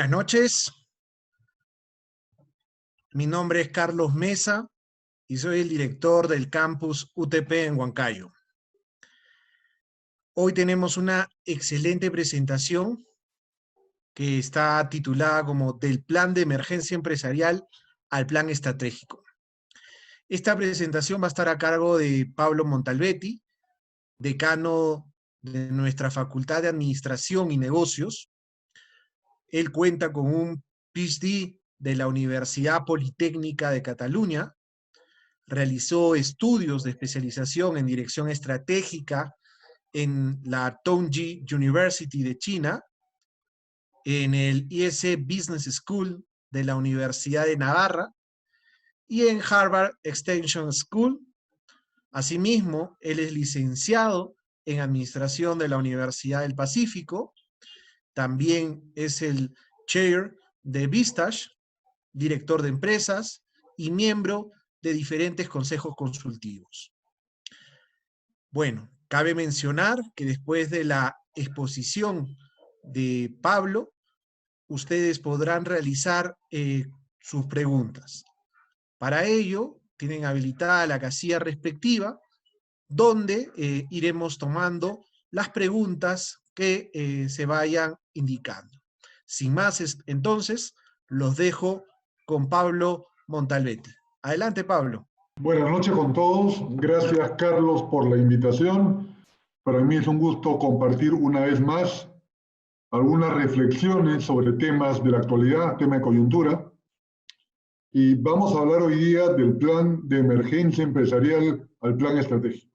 Buenas noches, mi nombre es Carlos Mesa y soy el director del campus UTP en Huancayo. Hoy tenemos una excelente presentación que está titulada como Del plan de emergencia empresarial al plan estratégico. Esta presentación va a estar a cargo de Pablo Montalbetti, decano de nuestra Facultad de Administración y Negocios. Él cuenta con un PhD de la Universidad Politécnica de Cataluña, realizó estudios de especialización en dirección estratégica en la Tongji University de China, en el IESE Business School de la Universidad de Navarra y en Harvard Extension School. Asimismo, él es licenciado en Administración de la Universidad del Pacífico, también es el chair de Vistage, director de empresas y miembro de diferentes consejos consultivos. Bueno, cabe mencionar que después de la exposición de Pablo, ustedes podrán realizar sus preguntas. Para ello, tienen habilitada la casilla respectiva, donde iremos tomando las preguntas que se vayan indicando. Sin más, entonces, los dejo con Pablo Montalbetti. Adelante, Pablo. Buenas noches con todos. Gracias, Carlos, por la invitación. Para mí es un gusto compartir una vez más algunas reflexiones sobre temas de la actualidad, tema de coyuntura. Y vamos a hablar hoy día del plan de emergencia empresarial al plan estratégico.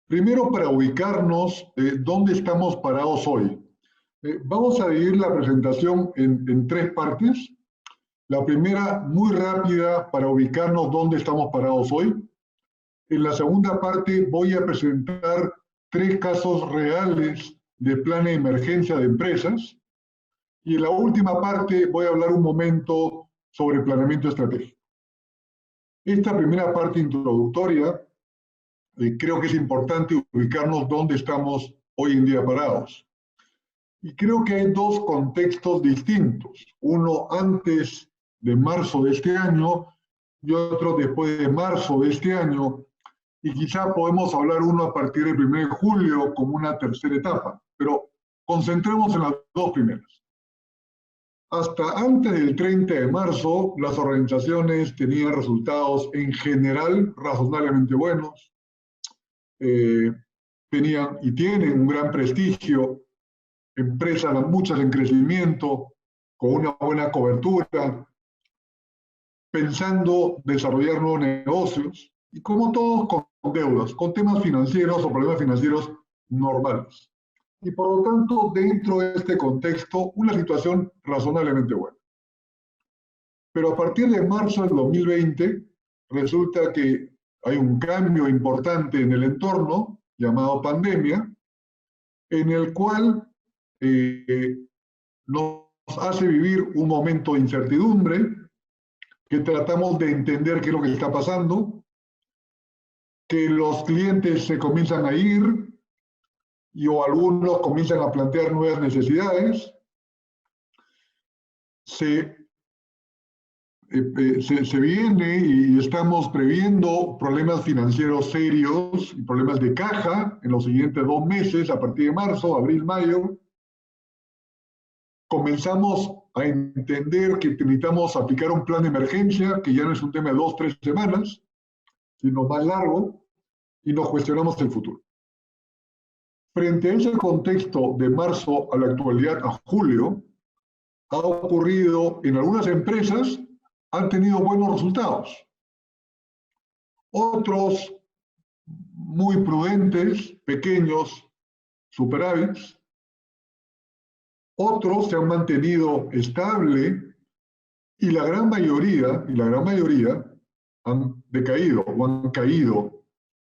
Primero, para ubicarnos, ¿dónde estamos parados hoy? Vamos a dividir la presentación en tres partes. La primera, muy rápida, para ubicarnos dónde estamos parados hoy. En la segunda parte voy a presentar tres casos reales de plan de emergencia de empresas. Y en la última parte voy a hablar un momento sobre planeamiento estratégico. Esta primera parte introductoria, creo que es importante ubicarnos dónde estamos hoy en día parados. Y creo que hay dos contextos distintos. Uno antes de marzo de este año y otro después de marzo de este año, y quizá podemos hablar uno a partir del 1 de julio como una tercera etapa, pero concentremos en las dos primeras. Hasta antes del 30 de marzo, las organizaciones tenían resultados en general razonablemente buenos, tenían y tienen un gran prestigio, empresas muchas en crecimiento, con una buena cobertura, pensando desarrollar nuevos negocios, y como todos con deudas, con temas financieros o problemas financieros normales. Y por lo tanto, dentro de este contexto, una situación razonablemente buena. Pero a partir de marzo del 2020, resulta que hay un cambio importante en el entorno, llamado pandemia, en el cual nos hace vivir un momento de incertidumbre, que tratamos de entender qué es lo que está pasando, que los clientes se comienzan a ir o algunos comienzan a plantear nuevas necesidades, se viene y estamos previendo problemas financieros serios y problemas de caja en los siguientes 2 meses, a partir de marzo, abril, mayo. Comenzamos a entender que necesitamos aplicar un plan de emergencia, que ya no es un tema de 2 o 3 semanas, sino más largo, y nos cuestionamos el futuro. Frente a ese contexto de marzo a la actualidad, a julio, ha ocurrido en algunas empresas, han tenido buenos resultados. Otros, muy prudentes, pequeños, superávits. Otros se han mantenido estable y la gran mayoría han decaído o han caído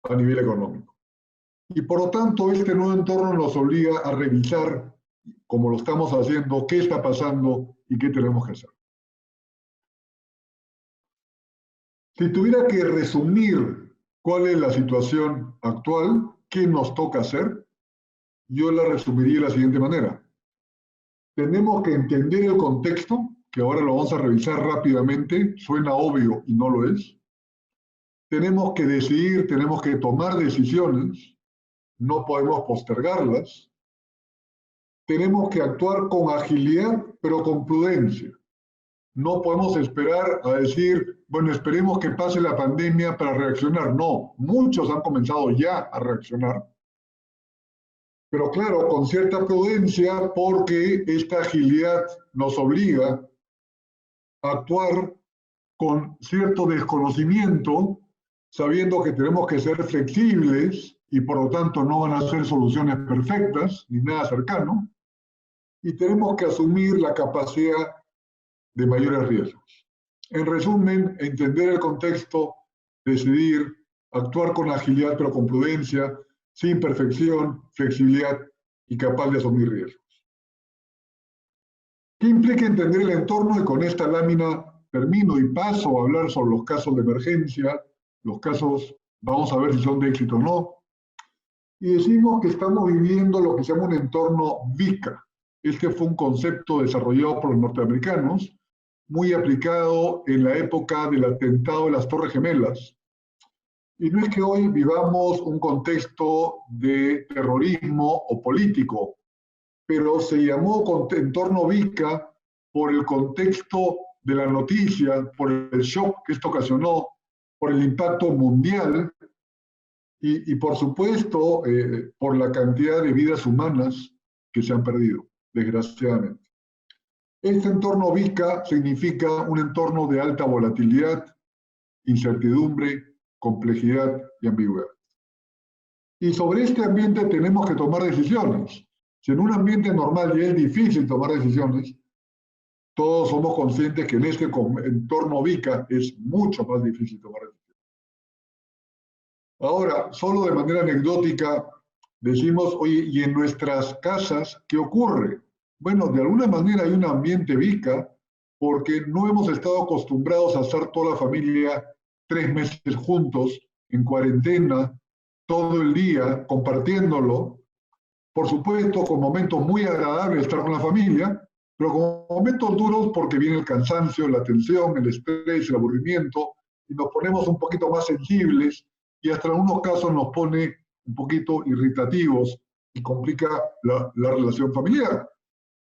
a nivel económico. Y por lo tanto, este nuevo entorno nos obliga a revisar, como lo estamos haciendo, qué está pasando y qué tenemos que hacer. Si tuviera que resumir cuál es la situación actual, qué nos toca hacer, yo la resumiría de la siguiente manera. Tenemos que entender el contexto, que ahora lo vamos a revisar rápidamente, suena obvio y no lo es. Tenemos que decidir, tenemos que tomar decisiones, no podemos postergarlas. Tenemos que actuar con agilidad, pero con prudencia. No podemos esperar a decir, bueno, esperemos que pase la pandemia para reaccionar. No, muchos han comenzado ya a reaccionar. Pero claro, con cierta prudencia, porque esta agilidad nos obliga a actuar con cierto desconocimiento, sabiendo que tenemos que ser flexibles y por lo tanto no van a ser soluciones perfectas ni nada cercano, y tenemos que asumir la capacidad de mayores riesgos. En resumen, entender el contexto, decidir, actuar con agilidad pero con prudencia, sin perfección, flexibilidad y capaz de asumir riesgos. ¿Qué implica entender el entorno? Y con esta lámina termino y paso a hablar sobre los casos de emergencia. Los casos, vamos a ver si son de éxito o no. Y decimos que estamos viviendo lo que se llama un entorno VICA. Este fue un concepto desarrollado por los norteamericanos, muy aplicado en la época del atentado de las Torres Gemelas. Y no es que hoy vivamos un contexto de terrorismo o político, pero se llamó entorno VICA por el contexto de la noticia, por el shock que esto ocasionó, por el impacto mundial y por supuesto, por la cantidad de vidas humanas que se han perdido, desgraciadamente. Este entorno VICA significa un entorno de alta volatilidad, incertidumbre, complejidad y ambigüedad. Y sobre este ambiente tenemos que tomar decisiones. Si en un ambiente normal ya es difícil tomar decisiones, todos somos conscientes que en este entorno VICA es mucho más difícil tomar decisiones. Ahora, solo de manera anecdótica, decimos, oye, ¿y en nuestras casas qué ocurre? Bueno, de alguna manera hay un ambiente VICA porque no hemos estado acostumbrados a estar toda la familia 3 meses juntos, en cuarentena, todo el día, compartiéndolo. Por supuesto, con momentos muy agradables estar con la familia, pero con momentos duros porque viene el cansancio, la tensión, el estrés, el aburrimiento, y nos ponemos un poquito más sensibles y hasta en algunos casos nos pone un poquito irritativos y complica la relación familiar.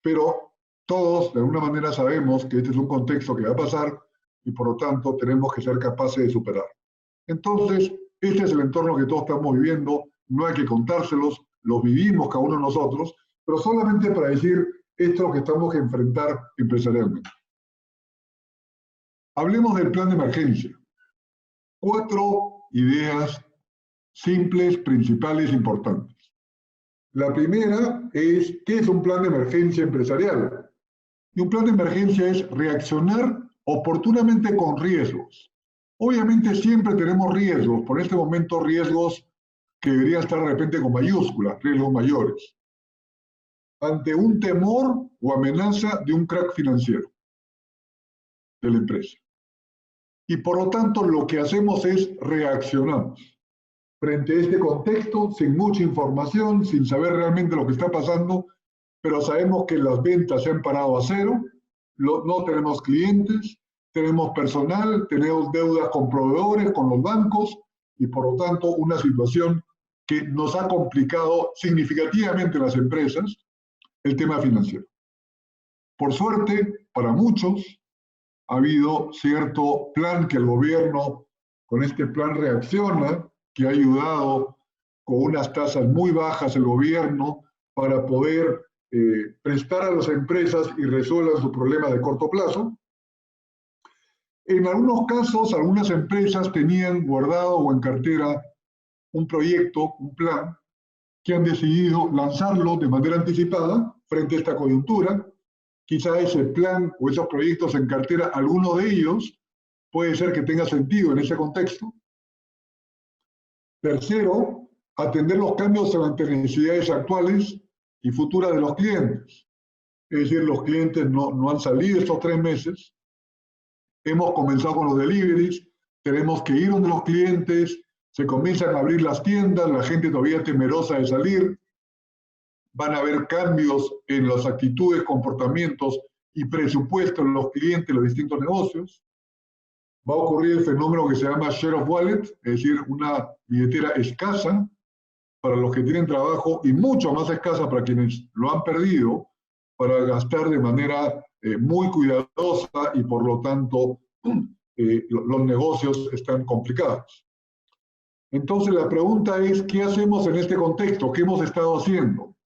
Pero todos, de alguna manera, sabemos que este es un contexto que va a pasar y por lo tanto tenemos que ser capaces de superar. Entonces, este es el entorno que todos estamos viviendo, no hay que contárselos, los vivimos cada uno de nosotros, pero solamente para decir esto es lo que estamos que enfrentar empresarialmente. Hablemos del plan de emergencia. 4 ideas simples, principales, importantes. La primera es, ¿qué es un plan de emergencia empresarial? Y un plan de emergencia es reaccionar oportunamente con riesgos. Obviamente siempre tenemos riesgos, por este momento riesgos que deberían estar de repente con mayúsculas, riesgos mayores, ante un temor o amenaza de un crack financiero de la empresa. Y por lo tanto lo que hacemos es reaccionamos. Frente a este contexto, sin mucha información, sin saber realmente lo que está pasando, pero sabemos que las ventas se han parado a cero, no tenemos clientes, tenemos personal, tenemos deudas con proveedores, con los bancos, y por lo tanto una situación que nos ha complicado significativamente las empresas el tema financiero. Por suerte, para muchos, ha habido cierto plan que el gobierno con este plan reacciona, que ha ayudado con unas tasas muy bajas el gobierno para poder prestar a las empresas y resuelvan sus problemas de corto plazo. En algunos casos, algunas empresas tenían guardado o en cartera un proyecto, un plan, que han decidido lanzarlo de manera anticipada frente a esta coyuntura. Quizá ese plan o esos proyectos en cartera, alguno de ellos, puede ser que tenga sentido en ese contexto. Tercero, atender los cambios en las necesidades actuales y futuras de los clientes. Es decir, los clientes no han salido estos 3 meses. Hemos comenzado con los deliveries, tenemos que ir donde los clientes, se comienzan a abrir las tiendas, la gente todavía temerosa de salir. van a haber cambios en las actitudes, comportamientos y presupuestos de los clientes de los distintos negocios. Va a ocurrir el fenómeno que se llama share of wallet, es decir, una billetera escasa para los que tienen trabajo y mucho más escasa para quienes lo han perdido, para gastar de manera muy cuidadosa y por lo tanto los negocios están complicados. Entonces la pregunta es, ¿qué hacemos en este contexto? ¿Qué hemos estado haciendo?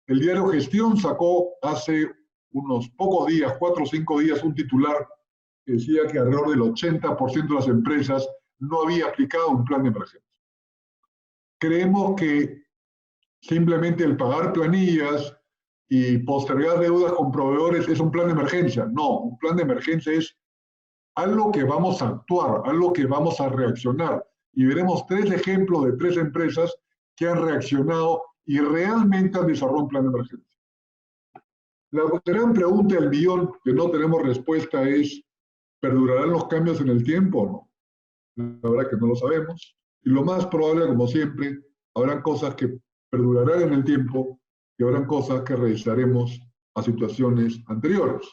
El diario Gestión sacó hace unos pocos días, 4 o 5 días, un titular que decía que alrededor del 80% de las empresas no había aplicado un plan de emergencia. Creemos que simplemente el pagar planillas y postergar deudas con proveedores es un plan de emergencia. No, un plan de emergencia es algo que vamos a actuar, algo que vamos a reaccionar. Y veremos 3 ejemplos de 3 empresas que han reaccionado y realmente han desarrollado un plan de emergencia. La gran pregunta del millón que no tenemos respuesta es, ¿perdurarán los cambios en el tiempo o no? La verdad que no lo sabemos. Y lo más probable, como siempre, habrán cosas que perdurarán en el tiempo y habrán cosas que regresaremos a situaciones anteriores.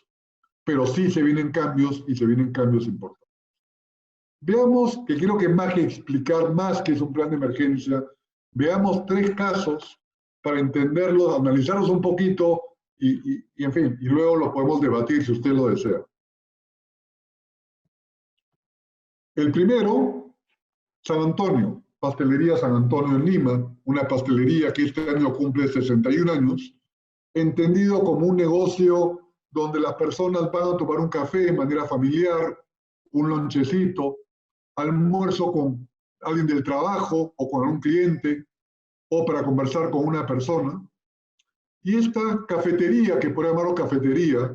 Pero sí se vienen cambios y se vienen cambios importantes. Veamos, que quiero que más que explicar más qué es un plan de emergencia, veamos 3 casos para entenderlos, analizarlos un poquito y en fin, y luego los podemos debatir si usted lo desea. El primero, San Antonio, Pastelería San Antonio en Lima, una pastelería que este año cumple 61 años, entendido como un negocio donde las personas van a tomar un café de manera familiar, un lonchecito, almuerzo con alguien del trabajo o con un cliente o para conversar con una persona. Y esta cafetería, que por llamarlo cafetería,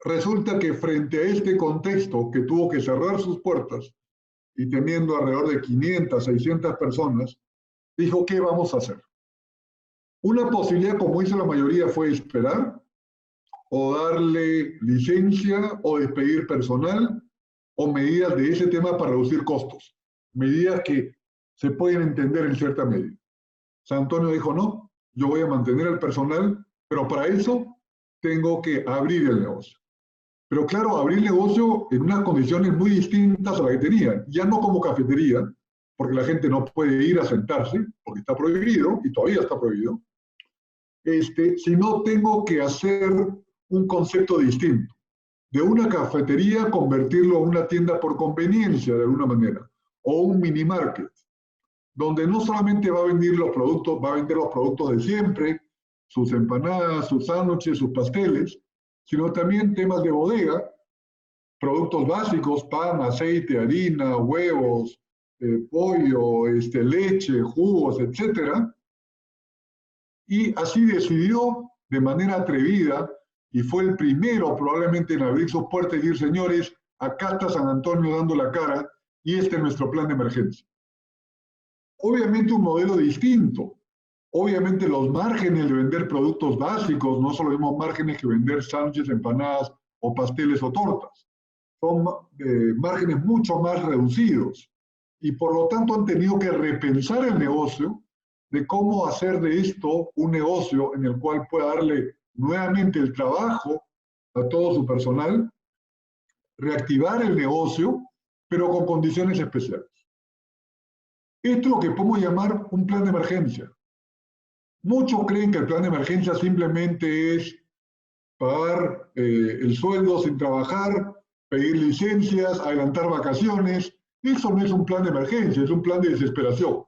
resulta que frente a este contexto que tuvo que cerrar sus puertas y teniendo alrededor de 500, 600 personas, dijo, ¿qué vamos a hacer? Una posibilidad, como hizo la mayoría, fue esperar o darle licencia o despedir personal o medidas de ese tema para reducir costos, medidas que se pueden entender en cierta medida. San Antonio dijo, no, yo voy a mantener el personal, pero para eso tengo que abrir el negocio. Pero claro, abrir el negocio en unas condiciones muy distintas a las que tenían, ya no como cafetería, porque la gente no puede ir a sentarse, porque está prohibido, y todavía está prohibido, sino tengo que hacer un concepto distinto. De una cafetería convertirlo en una tienda por conveniencia de alguna manera, o un mini market, donde no solamente va a vender los productos de siempre, sus empanadas, sus sándwiches, sus pasteles, sino también temas de bodega, productos básicos, pan, aceite, harina, huevos, pollo, leche, jugos, etc. Y así decidió de manera atrevida, y fue el primero probablemente en abrir sus puertas y decir, señores, acá está San Antonio dando la cara y este es nuestro plan de emergencia. Obviamente un modelo distinto. Obviamente los márgenes de vender productos básicos no son los mismos márgenes que vender sándwiches, empanadas o pasteles o tortas. Son márgenes mucho más reducidos y por lo tanto han tenido que repensar el negocio de cómo hacer de esto un negocio en el cual pueda darle nuevamente el trabajo a todo su personal, reactivar el negocio, pero con condiciones especiales. Esto es lo que podemos llamar un plan de emergencia. Muchos creen que el plan de emergencia simplemente es pagar el sueldo sin trabajar, pedir licencias, adelantar vacaciones. Eso no es un plan de emergencia, es un plan de desesperación.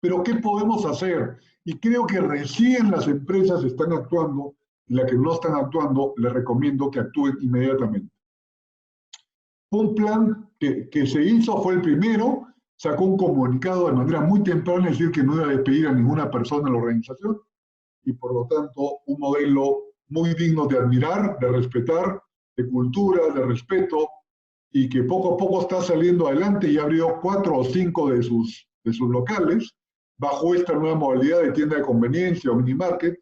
Pero ¿qué podemos hacer? Y creo que recién las empresas están actuando y las que no están actuando, les recomiendo que actúen inmediatamente. Un plan que se hizo, fue el primero, sacó un comunicado de manera muy temprana, es decir, que no iba a despedir a ninguna persona en la organización, y por lo tanto un modelo muy digno de admirar, de respetar, de cultura, de respeto, y que poco a poco está saliendo adelante y abrió 4 o 5 de sus locales, bajo esta nueva modalidad de tienda de conveniencia o mini market,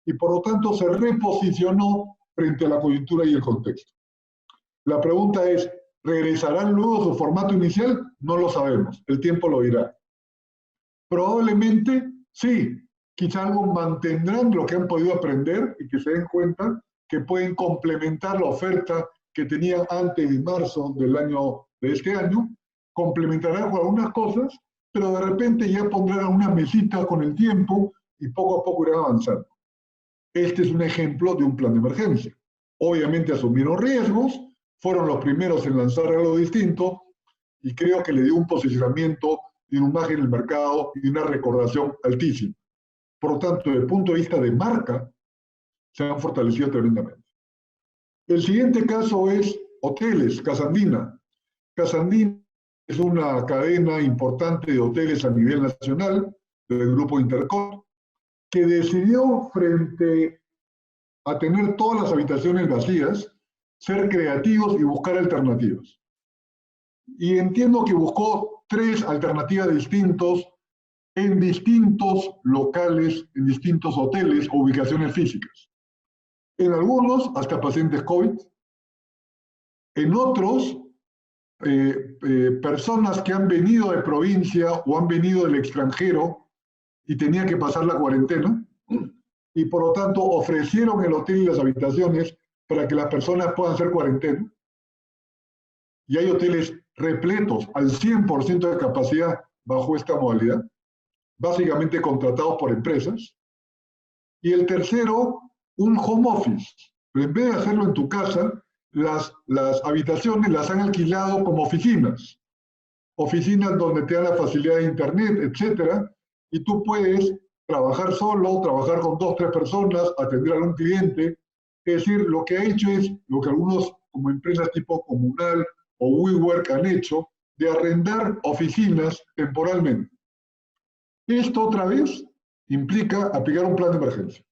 y por lo tanto se reposicionó frente a la coyuntura y el contexto. La pregunta es, ¿regresarán luego a su formato inicial? No lo sabemos, el tiempo lo dirá. Probablemente sí, quizá algo mantendrán lo que han podido aprender y que se den cuenta que pueden complementar la oferta que tenían antes de marzo de este año, complementarán con algunas cosas, pero de repente ya pondrán una mesita con el tiempo y poco a poco irán avanzando. Este es un ejemplo de un plan de emergencia. Obviamente asumieron riesgos, fueron los primeros en lanzar algo distinto y creo que le dio un posicionamiento y una imagen en el mercado y una recordación altísima. Por lo tanto, desde el punto de vista de marca, se han fortalecido tremendamente. El siguiente caso es hoteles, Casa Andina. Casa Andina es una cadena importante de hoteles a nivel nacional, del grupo Intercom, que decidió, frente a tener todas las habitaciones vacías, ser creativos y buscar alternativas. Y entiendo que buscó 3 alternativas distintas en distintos locales, en distintos hoteles o ubicaciones físicas. En algunos, hasta pacientes COVID. En otros, personas que han venido de provincia o han venido del extranjero y tenían que pasar la cuarentena, y por lo tanto ofrecieron el hotel y las habitaciones para que las personas puedan hacer cuarentena. Y hay hoteles repletos al 100% de capacidad bajo esta modalidad, básicamente contratados por empresas. Y el tercero, un home office. Pero en vez de hacerlo en tu casa, las habitaciones las han alquilado como oficinas. Oficinas donde te dan la facilidad de internet, etcétera, y tú puedes trabajar solo, trabajar con 2 o 3 personas, atender a algún cliente. Es decir, lo que ha hecho es lo que algunos como empresas tipo Comunal o WeWork han hecho, de arrendar oficinas temporalmente. Esto otra vez implica aplicar un plan de emergencia.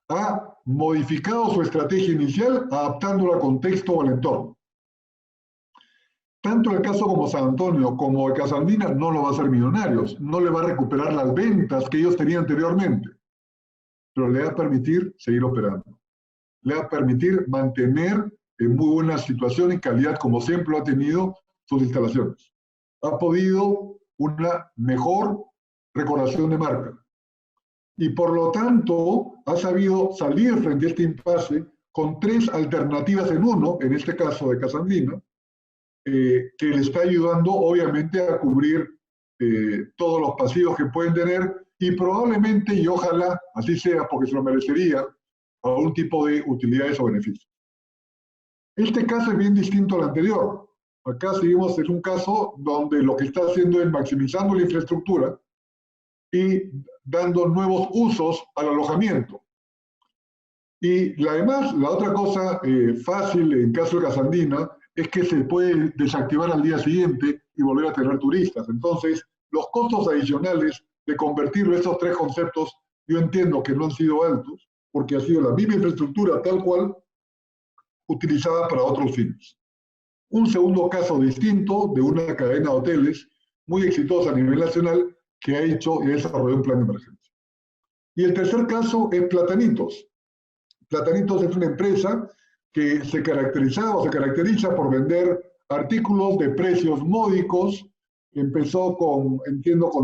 Ha modificado su estrategia inicial adaptándola al contexto o al entorno. Tanto el caso como San Antonio como de Casa Andina no lo va a hacer Millonarios, no le va a recuperar las ventas que ellos tenían anteriormente, pero le va a permitir seguir operando. Le va a permitir mantener en muy buena situación y calidad, como siempre lo ha tenido, sus instalaciones. Ha podido una mejor recordación de marca. Y por lo tanto, ha sabido salir frente a este impasse con 3 alternativas en uno, en este caso de Casa Andina, que le está ayudando obviamente a cubrir todos los pasivos que pueden tener y probablemente, y ojalá así sea porque se lo merecería, algún tipo de utilidades o beneficios. Este caso es bien distinto al anterior. Acá seguimos en un caso donde lo que está haciendo es maximizando la infraestructura y dando nuevos usos al alojamiento. Y además, la otra cosa fácil en caso de Casa Andina es que se puede desactivar al día siguiente y volver a tener turistas. Entonces, los costos adicionales de convertirlo a estos 3 conceptos, yo entiendo que no han sido altos, porque ha sido la misma infraestructura tal cual utilizada para otros fines. Un segundo caso distinto de una cadena de hoteles muy exitosa a nivel nacional que ha hecho y desarrollado un plan de emergencia. Y el tercer caso es Platanitos. Platanitos es una empresa que se caracteriza por vender artículos de precios módicos. Empezó con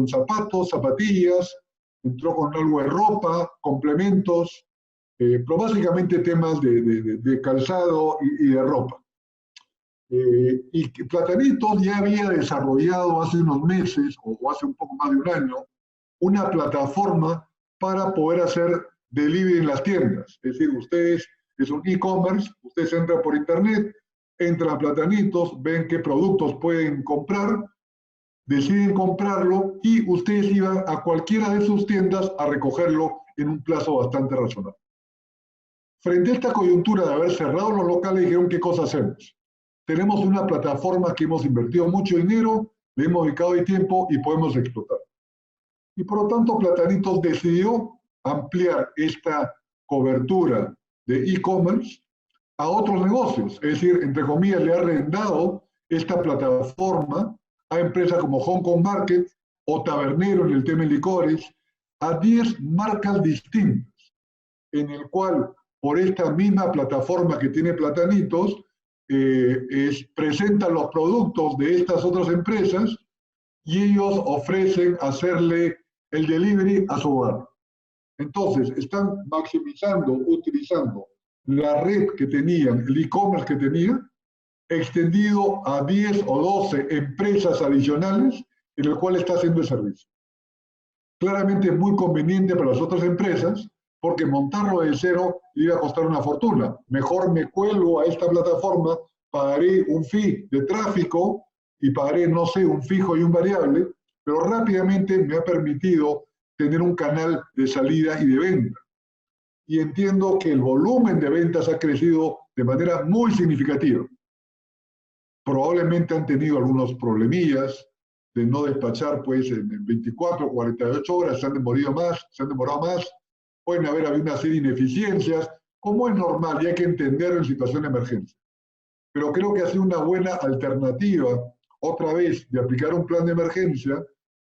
zapatos, zapatillas, entró con algo de ropa, complementos, pero básicamente temas de calzado y de ropa. Y Platanitos ya había desarrollado hace unos meses, o hace un poco más de un año, una plataforma para poder hacer delivery en las tiendas. Es decir, ustedes, es un e-commerce, ustedes entran por internet, entran a Platanitos, ven qué productos pueden comprar, deciden comprarlo y ustedes iban a cualquiera de sus tiendas a recogerlo en un plazo bastante razonable. Frente a esta coyuntura de haber cerrado los locales, dijeron, ¿qué cosa hacemos? Tenemos una plataforma que hemos invertido mucho dinero, le hemos dedicado de tiempo y podemos explotar. Y por lo tanto, Platanitos decidió ampliar esta cobertura de e-commerce a otros negocios. Es decir, entre comillas, le ha arrendado esta plataforma a empresas como Hong Kong Market o Tabernero en el tema de licores, a 10 marcas distintas, en el cual, por esta misma plataforma que tiene Platanitos, presentan los productos de estas otras empresas y ellos ofrecen hacerle el delivery a su hogar. Entonces, están maximizando, utilizando la red que tenían, el e-commerce que tenían, extendido a 10 o 12 empresas adicionales en el cual está haciendo el servicio. Claramente es muy conveniente para las otras empresas porque montarlo de cero iba a costar una fortuna. Mejor me cuelgo a esta plataforma, pagaré un fee de tráfico y pagaré, no sé, un fijo y un variable, pero rápidamente me ha permitido tener un canal de salida y de venta. Y entiendo que el volumen de ventas ha crecido de manera muy significativa. Probablemente han tenido algunos problemillas de no despachar pues en 24 o 48 horas, se han demorado más, pueden haber habido una serie de ineficiencias, como es normal y hay que entenderlo en situación de emergencia. Pero creo que ha sido una buena alternativa, otra vez, de aplicar un plan de emergencia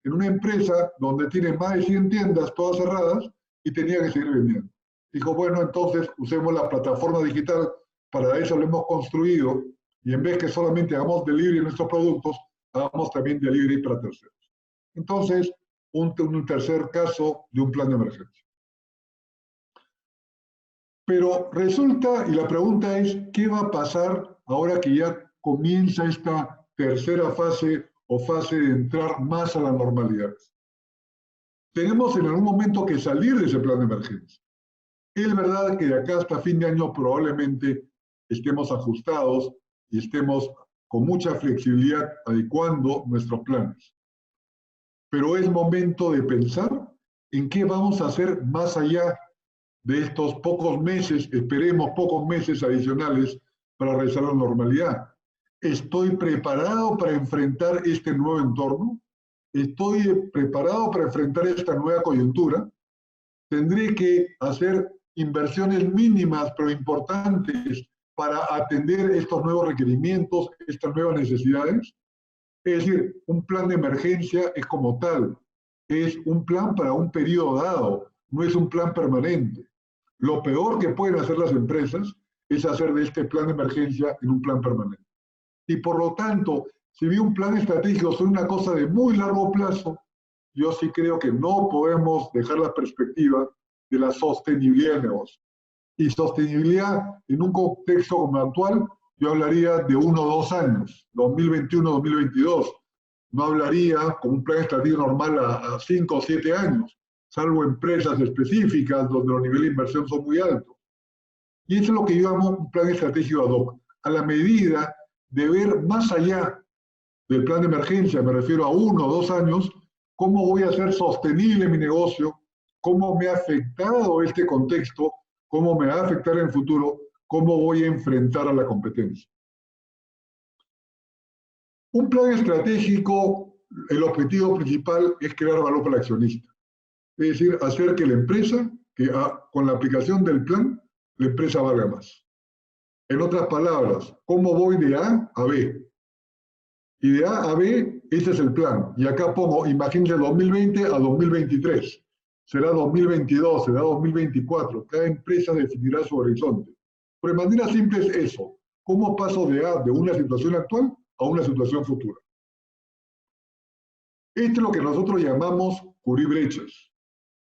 en una empresa donde tiene más de 100 tiendas, todas cerradas, y tenía que seguir vendiendo. Dijo, bueno, entonces usemos la plataforma digital, para eso lo hemos construido, y en vez que solamente hagamos delivery de nuestros productos, hagamos también delivery para terceros. Entonces, un tercer caso de un plan de emergencia. Pero resulta, y la pregunta es, ¿qué va a pasar ahora que ya comienza esta tercera fase o fase de entrar más a la normalidad? Tenemos en algún momento que salir de ese plan de emergencia. Es verdad que de acá hasta fin de año probablemente estemos ajustados y estemos con mucha flexibilidad adecuando nuestros planes. Pero es momento de pensar en qué vamos a hacer más allá de estos pocos meses, esperemos pocos meses adicionales para regresar a la normalidad. ¿Estoy preparado para enfrentar este nuevo entorno? ¿Estoy preparado para enfrentar esta nueva coyuntura? ¿Tendré que hacer inversiones mínimas pero importantes para atender estos nuevos requerimientos, estas nuevas necesidades? Es decir, un plan de emergencia es como tal, es un plan para un periodo dado, no es un plan permanente. Lo peor que pueden hacer las empresas es hacer de este plan de emergencia en un plan permanente. Y por lo tanto, si bien un plan estratégico es una cosa de muy largo plazo, yo sí creo que no podemos dejar la perspectiva de la sostenibilidad del negocio. Y sostenibilidad en un contexto como el actual, yo hablaría de 1 o 2 años, 2021-2022. No hablaría como un plan estratégico normal a 5 o 7 años, salvo empresas específicas donde los niveles de inversión son muy altos. Y eso es lo que yo llamo un plan estratégico ad hoc, a la medida de ver más allá del plan de emergencia, me refiero a 1 o 2 años, cómo voy a hacer sostenible mi negocio, cómo me ha afectado este contexto, cómo me va a afectar en el futuro, cómo voy a enfrentar a la competencia. Un plan estratégico, el objetivo principal es crear valor para el accionista. Es decir, hacer que la empresa, con la aplicación del plan, la empresa valga más. En otras palabras, ¿cómo voy de A a B? Y de A a B, ese es el plan. Y acá pongo, imagínense 2020 a 2023. Será 2022, será 2024. Cada empresa definirá su horizonte. Pero de manera simple es eso. ¿Cómo paso de una situación actual a una situación futura? Esto es lo que nosotros llamamos cubrir brechas.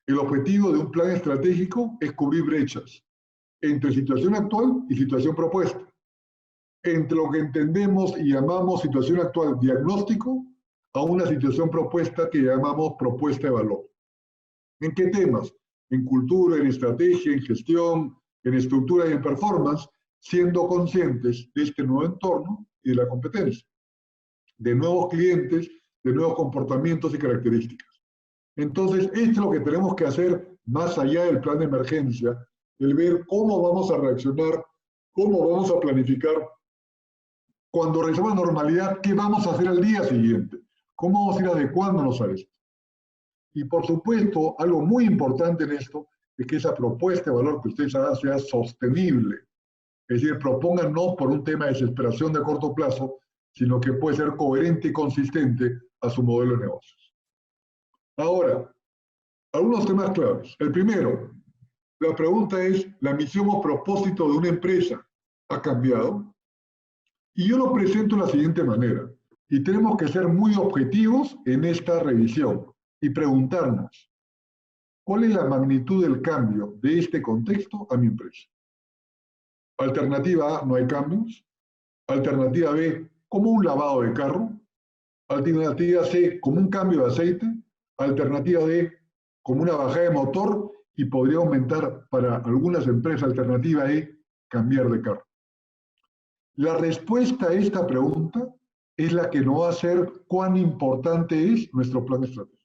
El objetivo de un plan estratégico es cubrir brechas entre situación actual y situación propuesta. Entre lo que entendemos y llamamos situación actual diagnóstico a una situación propuesta que llamamos propuesta de valor. ¿En qué temas? En cultura, en estrategia, en gestión, en estructura y en performance, siendo conscientes de este nuevo entorno y de la competencia, de nuevos clientes, de nuevos comportamientos y características. Entonces, esto es lo que tenemos que hacer más allá del plan de emergencia, el ver cómo vamos a reaccionar, cómo vamos a planificar. Cuando regresemos a la normalidad, ¿qué vamos a hacer al día siguiente? ¿Cómo vamos a ir adecuándonos a esto? Y por supuesto, algo muy importante en esto es que esa propuesta de valor que ustedes hagan sea sostenible. Es decir, propongan no por un tema de desesperación de corto plazo, sino que puede ser coherente y consistente a su modelo de negocios. Ahora, algunos temas claves. El primero, la pregunta es, ¿la misión o propósito de una empresa ha cambiado? Y yo lo presento de la siguiente manera, y tenemos que ser muy objetivos en esta revisión. y preguntarnos, ¿cuál es la magnitud del cambio de este contexto a mi empresa? Alternativa A, no hay cambios. Alternativa B, como un lavado de carro. Alternativa C, como un cambio de aceite. Alternativa D, como una bajada de motor y podría aumentar para algunas empresas. Alternativa E, cambiar de carro. La respuesta a esta pregunta es la que nos va a hacer cuán importante es nuestro plan estratégico.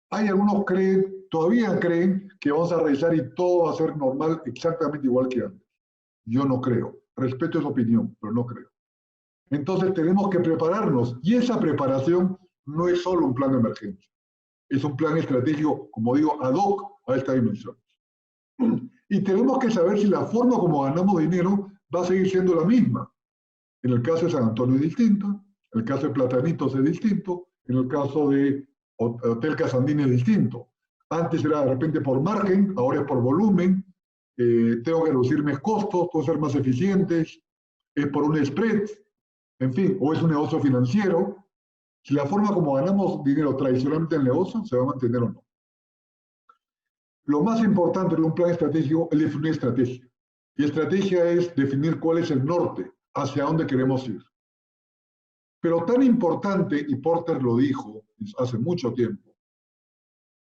Hay algunos que todavía creen que vamos a revisar y todo va a ser normal exactamente igual que antes. Yo no creo. Respeto esa opinión, pero no creo. Entonces tenemos que prepararnos y esa preparación no es solo un plan de emergencia. Es un plan estratégico, como digo, ad hoc a esta dimensión. Y tenemos que saber si la forma como ganamos dinero va a seguir siendo la misma. En el caso de San Antonio es distinto, en el caso de Platanitos es distinto, en el caso de Hotel Casandín es distinto. Antes era de repente por margen, ahora es por volumen, tengo que reducir mis costos, puedo ser más eficientes, es por un spread, en fin, o es un negocio financiero. Si la forma como ganamos dinero tradicionalmente en el negocio se va a mantener o no. Lo más importante de un plan estratégico es definir estrategia. Y estrategia es definir cuál es el norte, hacia dónde queremos ir. Pero tan importante, y Porter lo dijo hace mucho tiempo,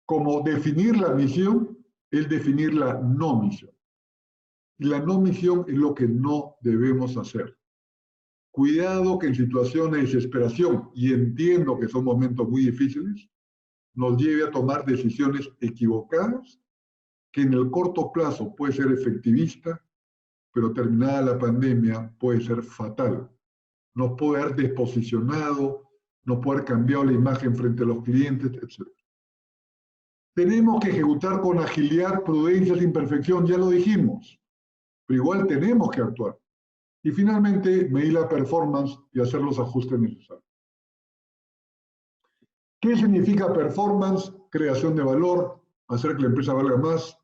como definir la misión, es definir la no misión. Y la no misión es lo que no debemos hacer. Cuidado que en situaciones de desesperación, y entiendo que son momentos muy difíciles, nos lleve a tomar decisiones equivocadas, que en el corto plazo puede ser efectivista, pero terminada la pandemia puede ser fatal. Nos puede haber desposicionado, nos puede haber cambiado la imagen frente a los clientes, etc. Tenemos que ejecutar con agilidad, prudencia, sin perfección, ya lo dijimos, pero igual tenemos que actuar. Y finalmente, medir la performance y hacer los ajustes necesarios. ¿Qué significa performance? Creación de valor, hacer que la empresa valga más.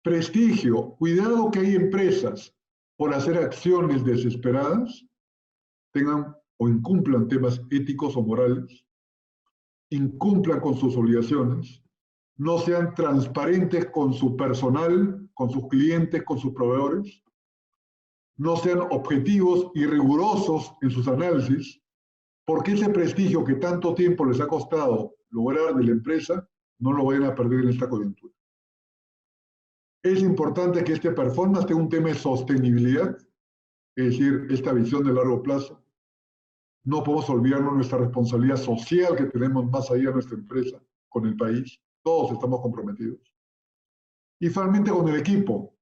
Prestigio, cuidado que hay empresas por hacer acciones desesperadas, tengan o incumplan temas éticos o morales, incumplan con sus obligaciones, no sean transparentes con su personal, con sus clientes, con sus proveedores, no sean objetivos y rigurosos en sus análisis, porque ese prestigio que tanto tiempo les ha costado lograr de la empresa, no lo vayan a perder en esta coyuntura. Es importante que este performance tenga un tema de sostenibilidad, es decir, esta visión de largo plazo. No podemos olvidarnos de nuestra responsabilidad social que tenemos más allá de nuestra empresa, con el país. Todos estamos comprometidos. Y finalmente con el equipo,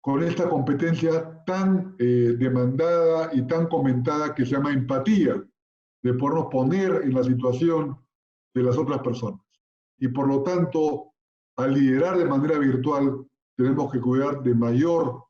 con esta competencia tan demandada y tan comentada que se llama empatía, de podernos poner en la situación de las otras personas. Y por lo tanto, al liderar de manera virtual, tenemos que cuidar de mayor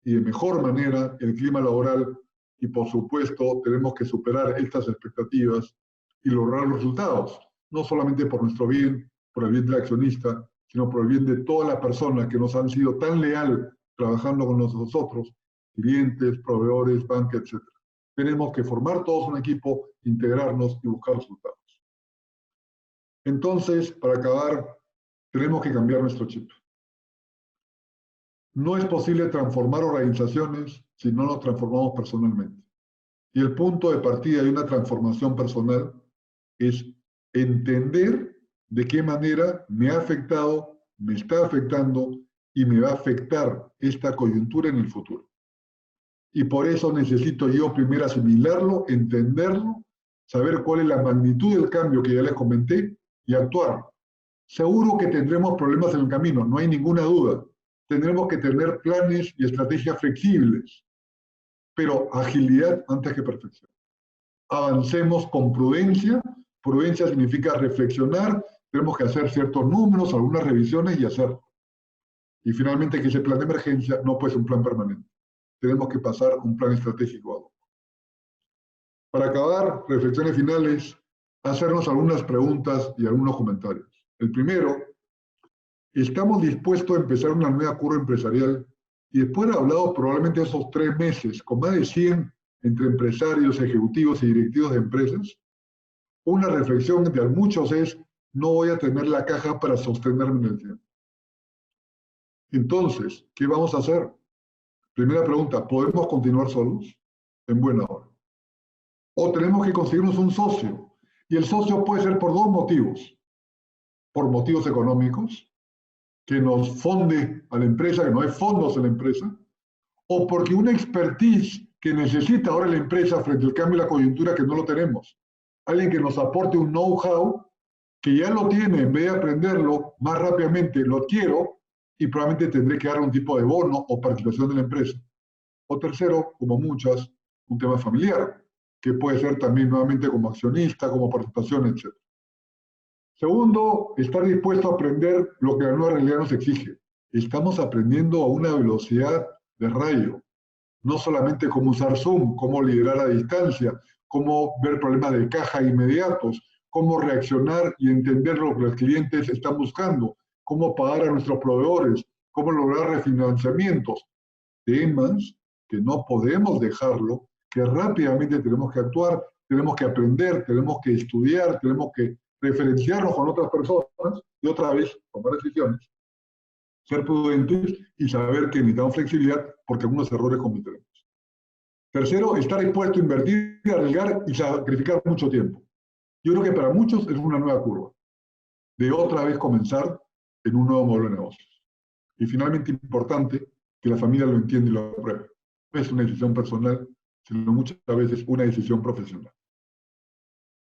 y de mejor manera el clima laboral y, por supuesto, tenemos que superar estas expectativas y lograr los resultados, no solamente por nuestro bien, por el bien del accionista, sino por el bien de todas las personas que nos han sido tan leal trabajando con nosotros, clientes, proveedores, banca, etc. Tenemos que formar todos un equipo, integrarnos y buscar resultados. Entonces, para acabar, tenemos que cambiar nuestro chip. No es posible transformar organizaciones si no nos transformamos personalmente. Y el punto de partida de una transformación personal es entender de qué manera me ha afectado, me está afectando y me va a afectar esta coyuntura en el futuro. Y por eso necesito yo primero asimilarlo, entenderlo, saber cuál es la magnitud del cambio que ya les comenté y actuar. Seguro que tendremos problemas en el camino, no hay ninguna duda. Tendremos que tener planes y estrategias flexibles, pero agilidad antes que perfección. Avancemos con prudencia. Prudencia significa reflexionar, tenemos que hacer ciertos números, algunas revisiones y hacerlo. Y finalmente que ese plan de emergencia no puede ser un plan permanente. Tenemos que pasar a un plan estratégico. Para acabar, reflexiones finales, hacernos algunas preguntas y algunos comentarios. El primero, ¿estamos dispuestos a empezar una nueva curva empresarial? Y después de hablado probablemente esos 3 meses, con más de 100 entre empresarios, ejecutivos y directivos de empresas, una reflexión de muchos es, no voy a tener la caja para sostenerme en el tiempo. Entonces, ¿qué vamos a hacer? Primera pregunta, ¿podemos continuar solos? En buena hora. O tenemos que conseguirnos un socio. Y el socio puede ser por dos motivos. Por motivos económicos, que nos fonde a la empresa, que no hay fondos en la empresa, o porque una expertise que necesita ahora la empresa frente al cambio de la coyuntura que no lo tenemos. Alguien que nos aporte un know-how que ya lo tiene, en vez de aprenderlo más rápidamente, lo adquiero y probablemente tendré que dar un tipo de bono o participación de la empresa. O tercero, como muchas, un tema familiar, que puede ser también nuevamente como accionista, como participación, etc. Segundo, estar dispuesto a aprender lo que la nueva realidad nos exige. Estamos aprendiendo a una velocidad de rayo. No solamente cómo usar Zoom, cómo liderar a distancia, cómo ver problemas de caja inmediatos, cómo reaccionar y entender lo que los clientes están buscando, cómo pagar a nuestros proveedores, cómo lograr refinanciamientos. Temas que no podemos dejarlo, que rápidamente tenemos que actuar, tenemos que aprender, tenemos que estudiar, tenemos que referenciarnos con otras personas y otra vez tomar decisiones, ser prudentes y saber que necesitamos flexibilidad porque algunos errores cometeremos. Tercero, estar dispuesto a invertir, arriesgar y sacrificar mucho tiempo. Yo creo que para muchos es una nueva curva de otra vez comenzar en un nuevo modelo de negocios. Y finalmente, importante, que la familia lo entienda y lo apruebe. No es una decisión personal, sino muchas veces una decisión profesional.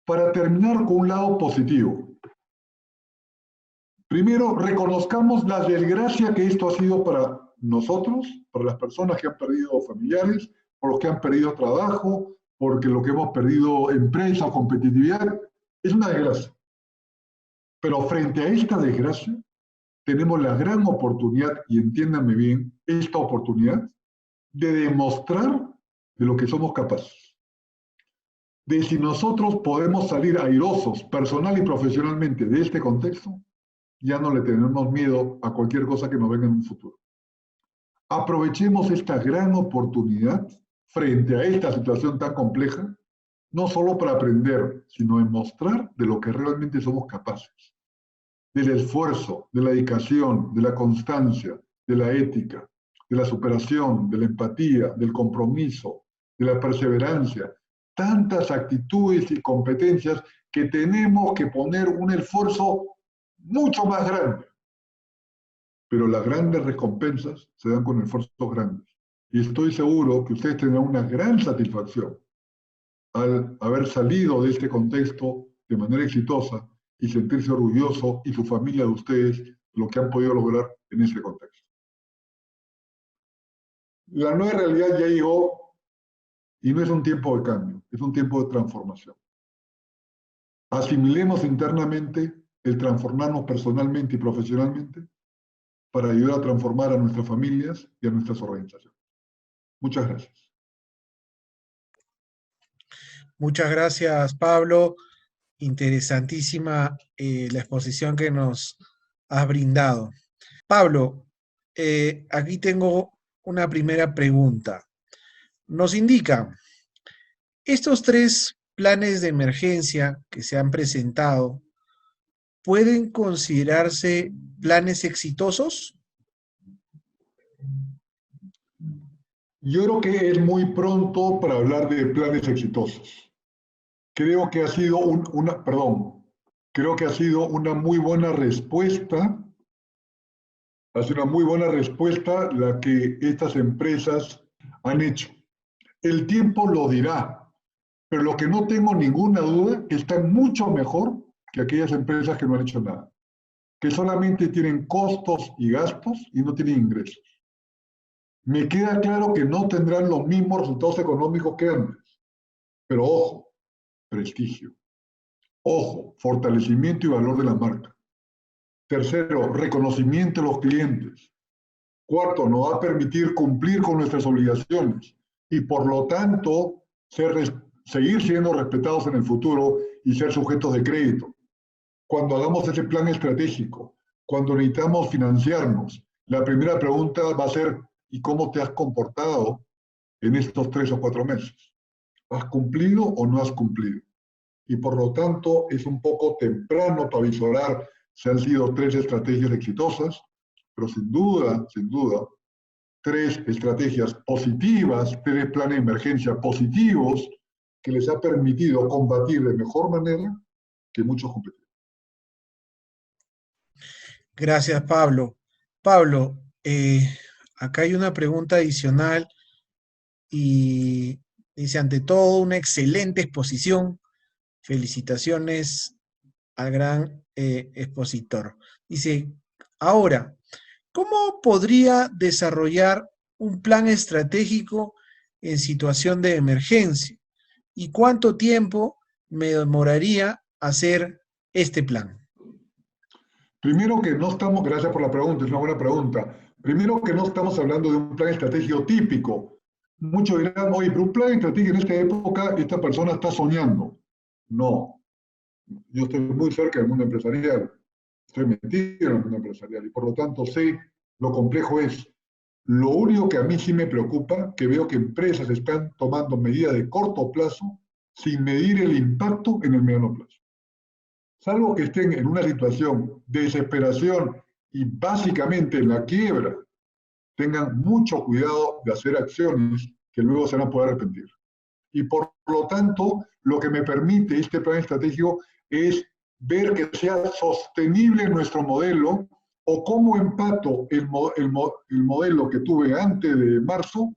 Para terminar con un lado positivo, primero, reconozcamos la desgracia que esto ha sido para nosotros, para las personas que han perdido familiares, por los que han perdido trabajo, porque lo que hemos perdido empresa o competitividad, es una desgracia. Pero frente a esta desgracia, tenemos la gran oportunidad, y entiéndanme bien, esta oportunidad de demostrar de lo que somos capaces. De si nosotros podemos salir airosos, personal y profesionalmente, de este contexto, ya no le tenemos miedo a cualquier cosa que nos venga en un futuro. Aprovechemos esta gran oportunidad frente a esta situación tan compleja, no solo para aprender, sino demostrar de lo que realmente somos capaces. Del esfuerzo, de la dedicación, de la constancia, de la ética, de la superación, de la empatía, del compromiso, de la perseverancia. Tantas actitudes y competencias que tenemos que poner un esfuerzo mucho más grande. Pero las grandes recompensas se dan con esfuerzos grandes. Y estoy seguro que ustedes tendrán una gran satisfacción al haber salido de este contexto de manera exitosa y sentirse orgulloso y su familia de ustedes lo que han podido lograr en ese contexto. La nueva realidad ya llegó y no es un tiempo de cambio, es un tiempo de transformación. Asimilemos internamente el transformarnos personalmente y profesionalmente para ayudar a transformar a nuestras familias y a nuestras organizaciones. Muchas gracias. Muchas gracias, Pablo. Interesantísima la exposición que nos has brindado. Pablo, aquí tengo una primera pregunta. Nos indica, estos tres planes de emergencia que se han presentado, ¿pueden considerarse planes exitosos? Yo creo que es muy pronto para hablar de planes exitosos. Creo que ha sido creo que ha sido una muy buena respuesta, la que estas empresas han hecho. El tiempo lo dirá, pero lo que no tengo ninguna duda es que están mucho mejor que aquellas empresas que no han hecho nada, que solamente tienen costos y gastos y no tienen ingresos. Me queda claro que no tendrán los mismos resultados económicos que antes, pero ojo, prestigio. Ojo, fortalecimiento y valor de la marca. Tercero, reconocimiento de los clientes. Cuarto, nos va a permitir cumplir con nuestras obligaciones y por lo tanto seguir siendo respetados en el futuro y ser sujetos de crédito. Cuando hagamos ese plan estratégico, cuando necesitamos financiarnos, la primera pregunta va a ser, ¿y cómo te has comportado en estos 3 o 4 meses? ¿Has cumplido o no has cumplido? y por lo tanto es un poco temprano para visorar si han sido 3 estrategias exitosas, pero sin duda, 3 estrategias positivas, 3 planes de emergencia positivos que les ha permitido combatir de mejor manera que muchos competidores. Gracias, Pablo. Pablo, acá hay una pregunta adicional y dice, ante todo, una excelente exposición. Felicitaciones al gran expositor. Dice, ahora, ¿cómo podría desarrollar un plan estratégico en situación de emergencia? ¿Y cuánto tiempo me demoraría hacer este plan? Primero que no estamos, gracias por la pregunta, es una buena pregunta. Primero que no estamos hablando de un plan estratégico típico. Muchos dirán, oye, pero un plan estratégico en esta época, esta persona está soñando. No, yo estoy muy cerca del mundo empresarial, estoy metido en el mundo empresarial y por lo tanto sé lo complejo es. Lo único que a mí sí me preocupa, que veo que empresas están tomando medidas de corto plazo sin medir el impacto en el mediano plazo. Salvo que estén en una situación de desesperación y básicamente en la quiebra, tengan mucho cuidado de hacer acciones que luego se van a poder arrepentir. Y por lo tanto, lo que me permite este plan estratégico es ver que sea sostenible nuestro modelo o cómo empato el modelo que tuve antes de marzo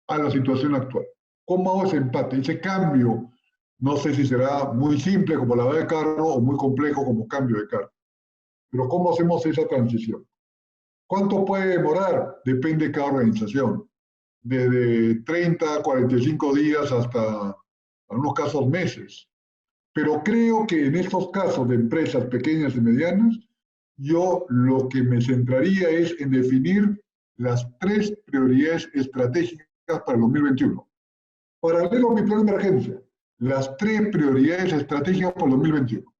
a la situación actual. ¿Cómo hago ese empate, ese cambio? No sé si será muy simple como la de carro o muy complejo como cambio de carro. Pero ¿cómo hacemos esa transición? ¿Cuánto puede demorar? Depende de cada organización. Desde 30 a 45 días hasta, en algunos casos, meses. Pero creo que en estos casos de empresas pequeñas y medianas, yo lo que me centraría es en definir las 3 prioridades estratégicas para el 2021. Paralelo a mi plan de emergencia, las 3 prioridades estratégicas para el 2021.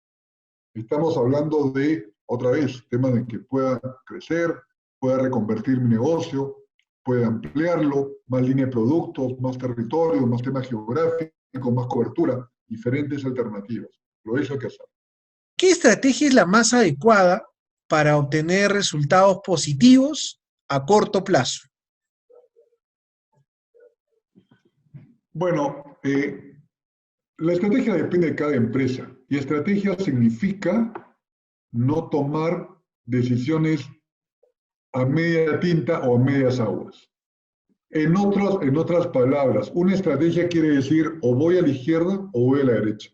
Estamos hablando de, otra vez, temas de que pueda crecer, pueda reconvertir mi negocio, pueda ampliarlo, más línea de productos, más territorio, más temas geográficos, más cobertura, diferentes alternativas. Lo eso hay que hacer. ¿Qué estrategia es la más adecuada para obtener resultados positivos a corto plazo? Bueno, la estrategia depende de cada empresa y estrategia significa no tomar decisiones a media tinta o a medias aguas. En otras palabras, una estrategia quiere decir o voy a la izquierda o voy a la derecha.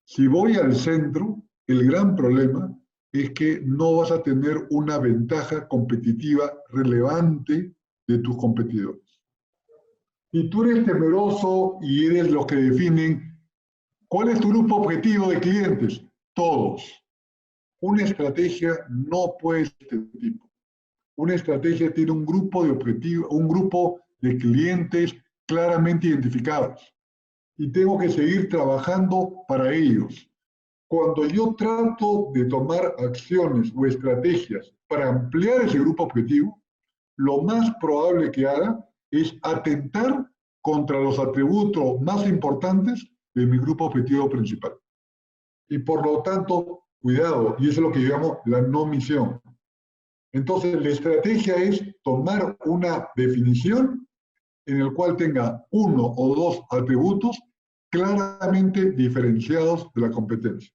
Si voy al centro, el gran problema es que no vas a tener una ventaja competitiva relevante de tus competidores. Y tú eres temeroso y eres los que definen cuál es tu grupo objetivo de clientes. Todos. Una estrategia no puede ser de este tipo. Una estrategia tiene un grupo de objetivos, un grupo de clientes claramente identificados. Y tengo que seguir trabajando para ellos. Cuando yo trato de tomar acciones o estrategias para ampliar ese grupo objetivo, lo más probable que haga es atentar contra los atributos más importantes de mi grupo objetivo principal. Y por lo tanto, cuidado, y eso es lo que llamamos la no misión. Entonces, la estrategia es tomar una definición en el cual tenga 1 o 2 atributos claramente diferenciados de la competencia.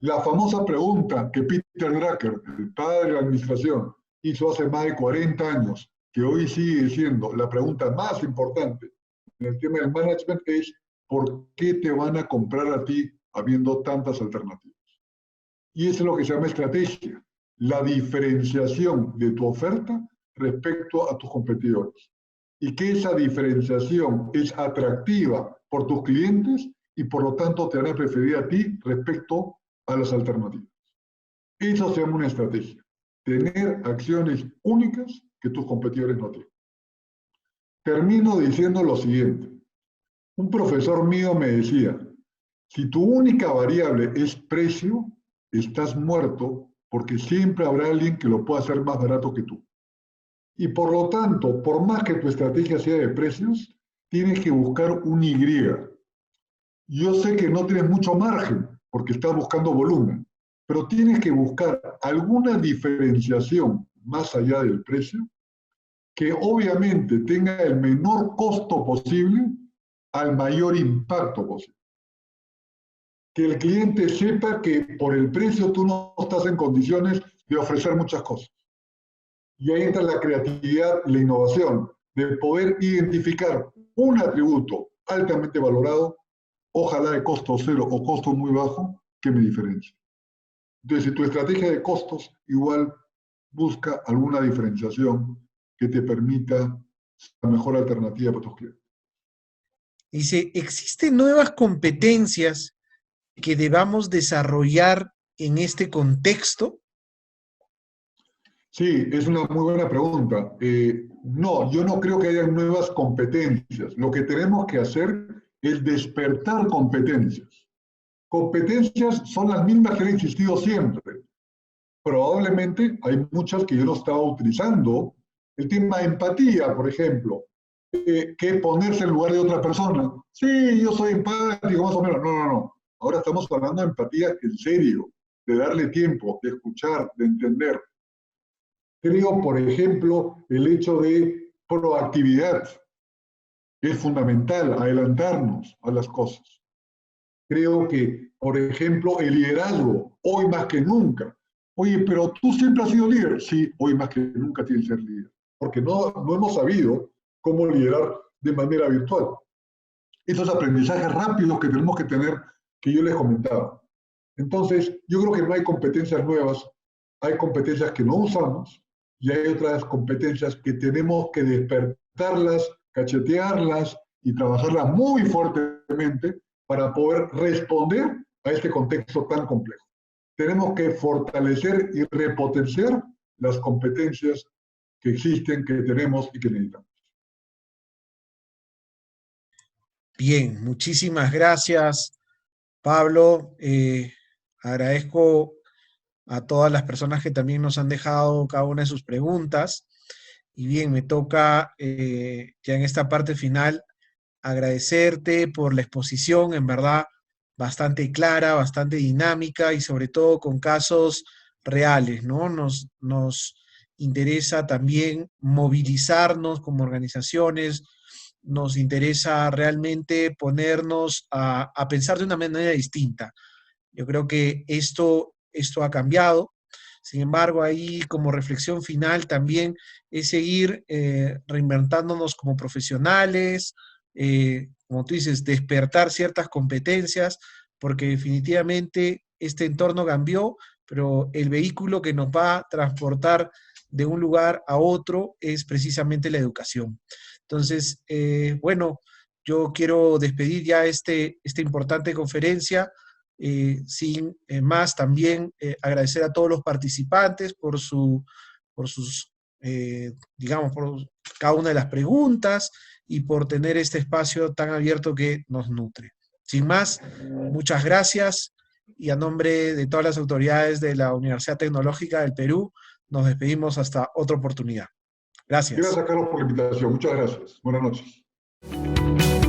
La famosa pregunta que Peter Drucker, el padre de la administración, hizo hace más de 40 años, que hoy sigue siendo la pregunta más importante en el tema del management, es ¿por qué te van a comprar a ti habiendo tantas alternativas? Y eso es lo que se llama estrategia, la diferenciación de tu oferta respecto a tus competidores. Y que esa diferenciación es atractiva por tus clientes y por lo tanto te van a preferir a ti respecto a las alternativas. Eso se llama una estrategia. Tener acciones únicas que tus competidores no tienen. Termino diciendo lo siguiente. Un profesor mío me decía, si tu única variable es precio, estás muerto porque siempre habrá alguien que lo pueda hacer más barato que tú. Y por lo tanto, por más que tu estrategia sea de precios, tienes que buscar un Y. Yo sé que no tienes mucho margen porque estás buscando volumen, pero tienes que buscar alguna diferenciación más allá del precio que obviamente tenga el menor costo posible al mayor impacto posible. Que el cliente sepa que por el precio tú no estás en condiciones de ofrecer muchas cosas. Y ahí entra la creatividad y la innovación, de poder identificar un atributo altamente valorado, ojalá de costo cero o costo muy bajo, que me diferencie. Entonces, si tu estrategia de costos igual busca alguna diferenciación que te permita la mejor alternativa para tus clientes. Dice, ¿existen nuevas competencias que debamos desarrollar en este contexto? Sí, es una muy buena pregunta. No, yo no creo que haya nuevas competencias. Lo que tenemos que hacer es despertar competencias. Competencias son las mismas que han existido siempre. Probablemente hay muchas que yo no estaba utilizando. El tema de empatía, por ejemplo, que ponerse en lugar de otra persona. Sí, yo soy empático, más o menos. No, no, no. Ahora estamos hablando de empatía en serio, de darle tiempo, de escuchar, de entender. Creo, por ejemplo, el hecho de proactividad es fundamental, adelantarnos a las cosas. Creo que, por ejemplo, el liderazgo, hoy más que nunca. Oye, pero tú siempre has sido líder. Sí, hoy más que nunca tienes que ser líder, porque no hemos sabido cómo liderar de manera virtual. Esos aprendizajes rápidos que tenemos que tener, que yo les comentaba. Entonces, yo creo que no hay competencias nuevas, hay competencias que no usamos y hay otras competencias que tenemos que despertarlas, cachetearlas y trabajarlas muy fuertemente para poder responder a este contexto tan complejo. Tenemos que fortalecer y repotenciar las competencias que existen, que tenemos y que necesitamos. Bien, muchísimas gracias, Pablo. Agradezco a todas las personas que también nos han dejado cada una de sus preguntas. Y bien, me toca ya en esta parte final agradecerte por la exposición, en verdad, bastante clara, bastante dinámica y sobre todo con casos reales, ¿no? Nos interesa también movilizarnos como organizaciones, nos interesa realmente ponernos a pensar de una manera distinta. Yo creo que esto ha cambiado. Sin embargo, ahí como reflexión final también es seguir reinventándonos como profesionales, como tú dices, despertar ciertas competencias, porque definitivamente este entorno cambió, pero el vehículo que nos va a transportar de un lugar a otro es precisamente la educación. Entonces, bueno, yo quiero despedir ya esta importante conferencia. Sin más, también agradecer a todos los participantes por sus, digamos, por cada una de las preguntas y por tener este espacio tan abierto que nos nutre. Sin más, muchas gracias y a nombre de todas las autoridades de la Universidad Tecnológica del Perú, nos despedimos hasta otra oportunidad. Gracias. Gracias, Carlos, por la invitación. Muchas gracias. Buenas noches.